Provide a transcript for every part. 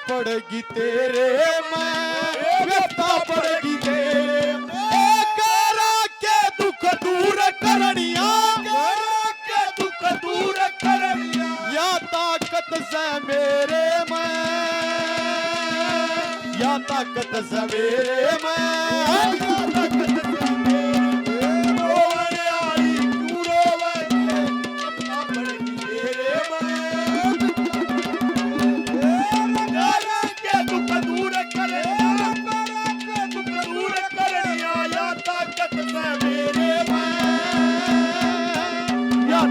पड़ेगी तेरे में, व्यथा पड़ेगी तेरे में। करा के दुख दूर करनिया, करा के दुख दूर करनिया, या ताकत से मेरे में, या ताकत से मेरे में।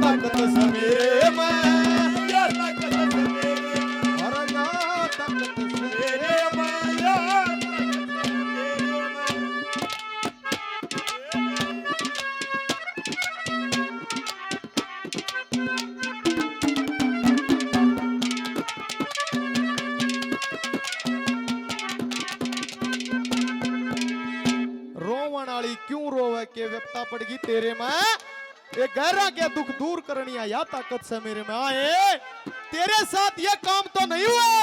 ताकत से मेरे में, या ताकत से मेरे में, और या ताकत से मेरे में, या ताकत से मेरे में। रोवण वाली क्यों रोवे के व्यथा पड़गी तेरे में, ये गहरा के दुख दूर करनिया या ताकत से मेरे में। आए तेरे साथ ये काम तो नहीं हुए।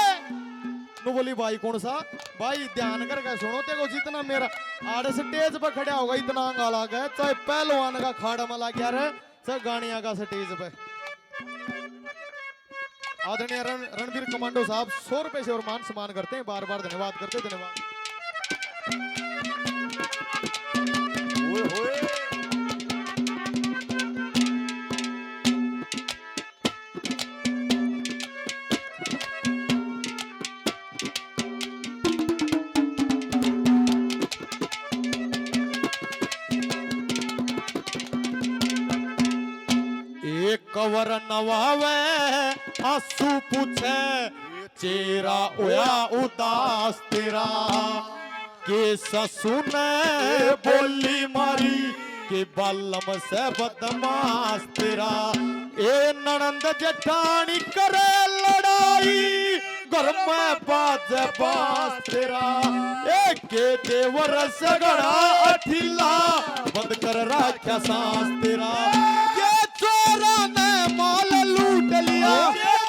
नु बोली भाई कौन सा भाई, ध्यान करके सुनो, तेको जितना मेरा आड़े स्टेज पे खड़ा होगा इतना गाला गया, चाहे पहलवान का खाड़ा में लग गया रे, चाहे गानिया का स्टेज पे। आदरणीय रणवीर कमांडो साहब 100 रुपए से और मान सम्मान करते हैं, बार बार धन्यवाद करते हैं, धन्यवाद। कवर नवावे आंसू पूछे, चेहरा ओया उदास तेरा, के ससुने बोली मारी के बालम से बदमाश तेरा। ए ननंद जेठानी करे लड़ाई, घर में बाजे बास तेरा। ए के देवर से गड़ा अठिला, बंद कर राख्या सांस तेरा। चोरा ने माल लूट लिया,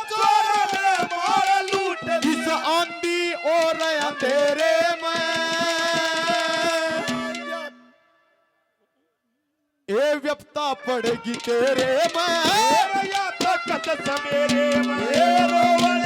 चोरा ने माल लूट लिया, इस आंधी और अंधेरे में। ये व्यथा पड़ेगी तेरे में, या ताकत से मेरे में। रोवण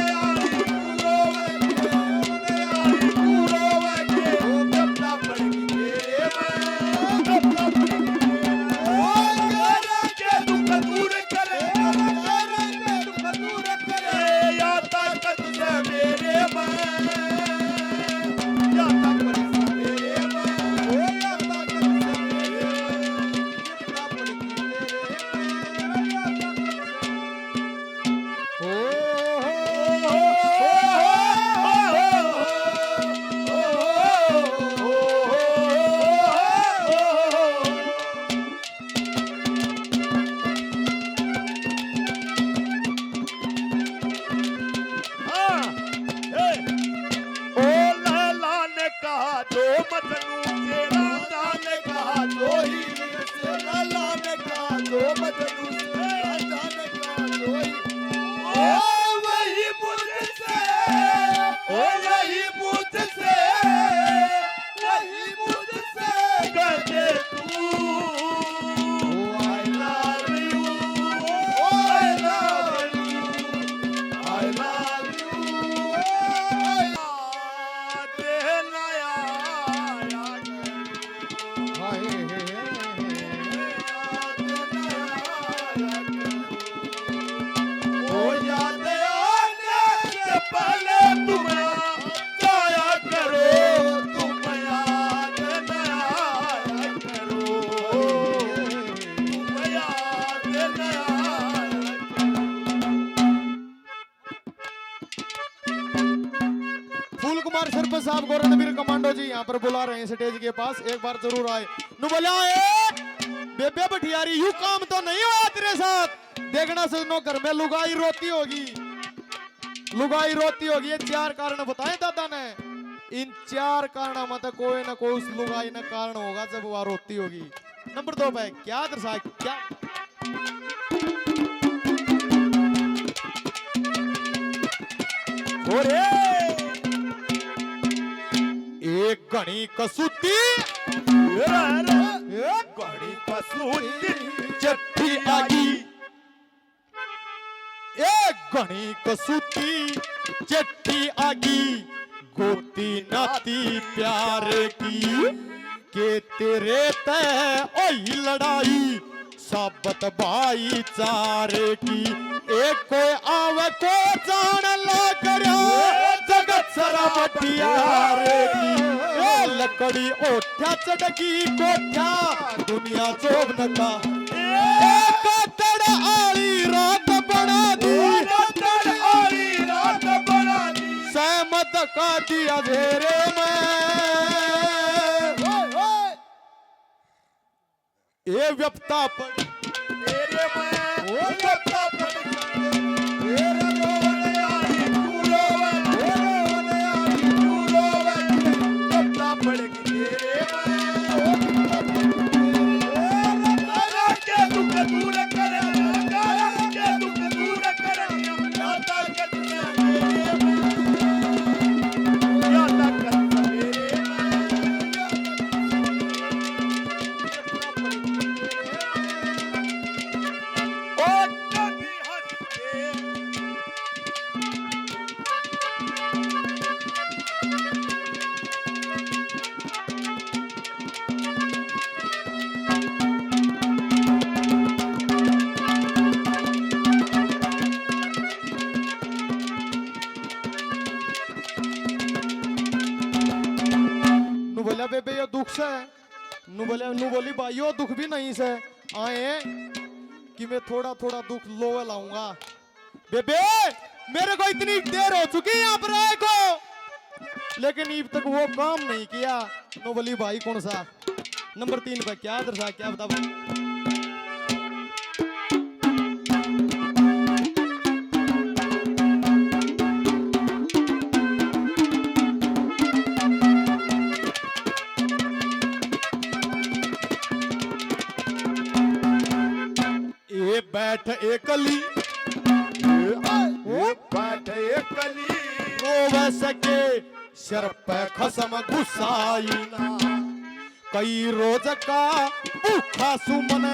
सरपंच साहब को रणवीर कमांडो जी यहाँ पर बुला रहे हैं स्टेज के पास, एक बार जरूर आए। नु बोला बेबे बठियारी यू काम तो नहीं हुआ तेरे साथ, देखना सुनो घर में लुगाई रोती होगी, लुगाई रोती होगी। ये 4 कारण बताए दादा ने, इन 4 कारणों में तो कोई ना कोई उस लुगाई ना कारण होगा जब वह रोती होगी। नंबर 2 पे क्या दर्शाए, क्या ओरे एक घनी कसूती घड़ी कसूती चिट्ठी आगी, एक घनी कसूती चिट्ठी आगी, गोती नाती प्यार की के तेरे तय ओही लड़ाई साबत भाईचारे की। एक कोई आवे को जान ला करो जगत सरा मटियारे की। ए लकड़ी ओठ्या चढ़गी कोठ्या दुनिया चोबन का, एक तड़ आली रात बना दी, सहमत का दिया घेरे में। ये व्यपता पर तेरे में ओ व्यपता पर तेरे रोने आई तू रोवे, रोने आई तू रोवे, व्यपता पड़ेगी तेरे में। तारा के दुख दूर करे, तारा के दुख दूर करे, दाता के दुनिया मेरे में, दाता के मेरे में। बोलिया बेबे यो दुख से, नु बोली भाई यो दुख भी नहीं से आए कि मैं थोड़ा थोड़ा दुख लोवे लाऊंगा। बेबे मेरे को इतनी देर हो चुकी यहाँ पर आए को, लेकिन अब तक वो काम नहीं किया। नु बोली भाई कौन सा नंबर 3 पे क्या दर्शा क्या बता। बैठ एकली बैठ एकली रोवे सके सर पे खसम घुसाई ना, कई रोज का भूखा सुमन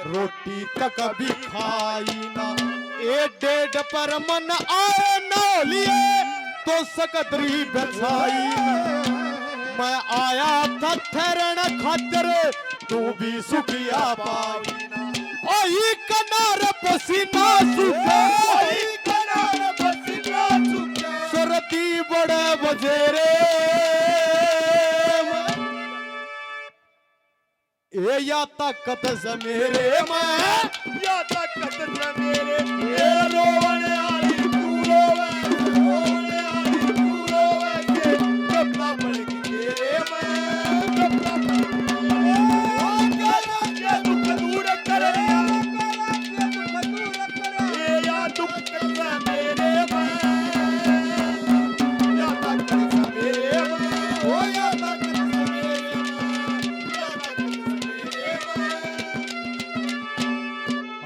रोटी तक भी खाई ना। ए डेढ़ पर मन आए न लिए तो सकतरी बचाई ना। मैं आया था ठहरन खातिर तू भी सुखिया पाई ना। ओही कनार पसीना सूखे, ओही कनार पसीना सूखे, सुरती बड़े बजेरे ए या ताकत से मेरे में, या ताकत से मेरे ए रोने आई तू रोवे, रोने आई तू रोवे के कपड़ा पड़ेगी तेरे में, कपड़ा पड़ेगी ये दुख दूर करे, ये या दुख से मेरे में, या ताकत से मेरे में, ओ या ताकत से मेरे में, या ताकत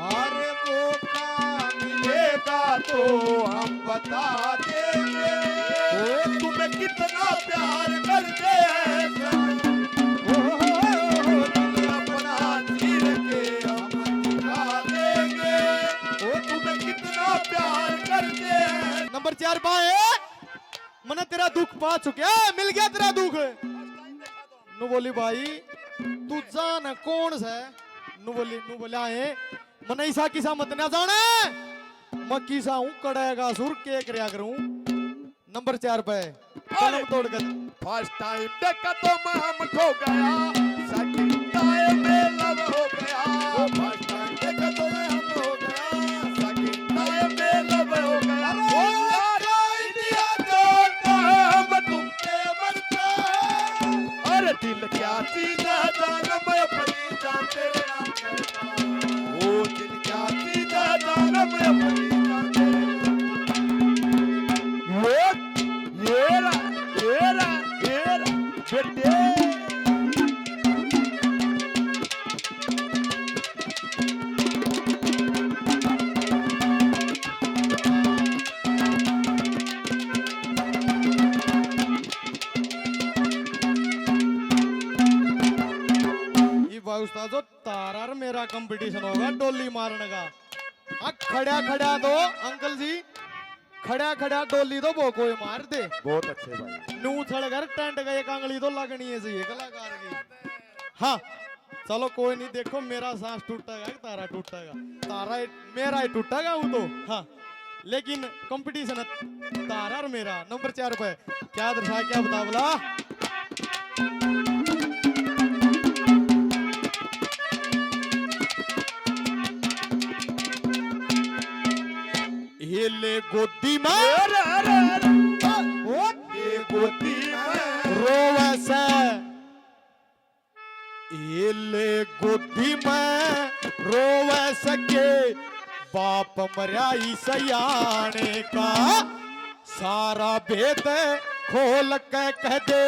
अरे मौका मिलेगा तो हम बता देंगे, ओ तुम्हें कितना प्यार करते हैं अपना चीर के हम दिखा देंगे, ओ तुम्हें कितना प्यार करते हैं। नंबर 4 पाए मैंने तेरा दुख पा चुके, मिल गया तेरा दुख। नु बोली भाई तू जान कौन सा, नु बोले आए मन ऐसा किसा मत ना जाने, मैं किसा हूँ कड़ेगा सुर के करया करूं। नंबर 4 पे कलम तोड़ कर फर्स्ट टाइम देखा तो मैं हम खो गया, सेकंड टाइम में लव हो गया, फर्स्ट टाइम देखा तो मैं हम हो गया, सेकंड टाइम में लव हो गया। ओ सारा इंडिया जानता है हम तुम पे मरता है, अरे दिल क्या चीज है जान मैं अपनी जान तेरे नाम करता, ओ दिल क्या चीज है जान मैं अपनी जान तेरे येरा येरा येरा बेटे भाई उस्ताद जो तारा और मेरा कंपटीशन होगा डोली मारने का। हाँ खड़ा खड़ा दो अंकल जी, खड़ा खड़ा डोली दो वो कोई मार दे। बहुत अच्छे भाई। नू उछल कर टेंट का एक आंगली तो लगनी है सही कलाकार की। हाँ चलो कोई नहीं, देखो मेरा सांस टूटेगा कि तारा टूटेगा, तारा मेरा ही टूटेगा वो तो। हाँ लेकिन कंपटीशन है तारा और मेरा। नंबर 4 पे क्या दर्शा क्या बता बोला। ये ले गोदी में अरे अरे अरे ओ ये गोदी में रोवे से, ये ले गोदी में रोवे सके बाप मरियाई सयाने का, सारा भेद खोल के कह दे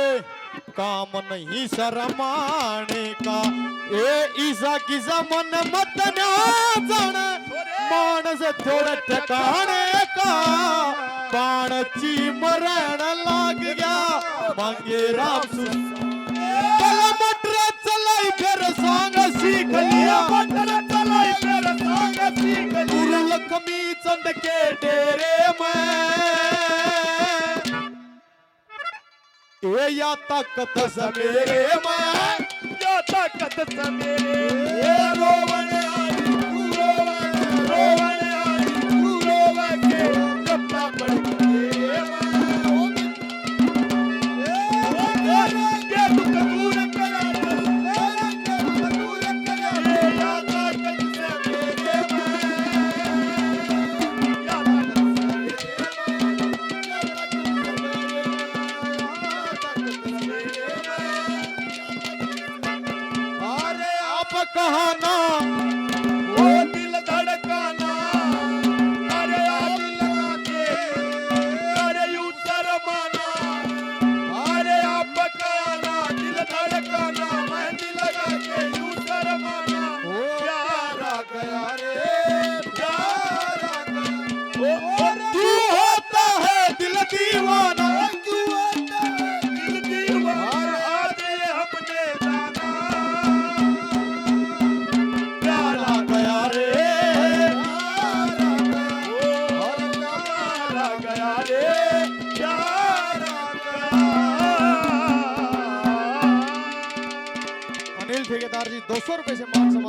काम नहीं शरमाने का। ए ईसा किसा मन मत ना जाने मानस थोड़ा ठिकाने का, बाण ची मरण लाग गया मांगे राम मटर चलाई फिर सांग सीख लिया, मटर चलाई फिर सांग सीख लिया। गुरु लक्ष्मी चंद के डेरे में ए या ताकत समेरे में, या ताकत समेरे ए रोवण आई तू रोवण, रोवण आई तू रोवण के गप्पा पड़ तेरे में। ये तू कबूल करा दे, कबूल करा दे। या ताकत समेरे में, या ताकत अरे आप कहाना वो दिल धड़काना, अरे आग लगा के, अरे यूं शर्माना, अरे आप कहना दिल धड़काना, मेहंदी लगा के यूं शर्माना। प्यार आ गया रे, प्यार आ गया। तू होता है दिल दीवाना, तू होता है दिल दीवाना, आज ये हमने जाना। प्यार आ गया रे प्यार आ गया रे, प्यार आ गया। अनिल ठेकेदार जी 200 रुपए से मान सम्मान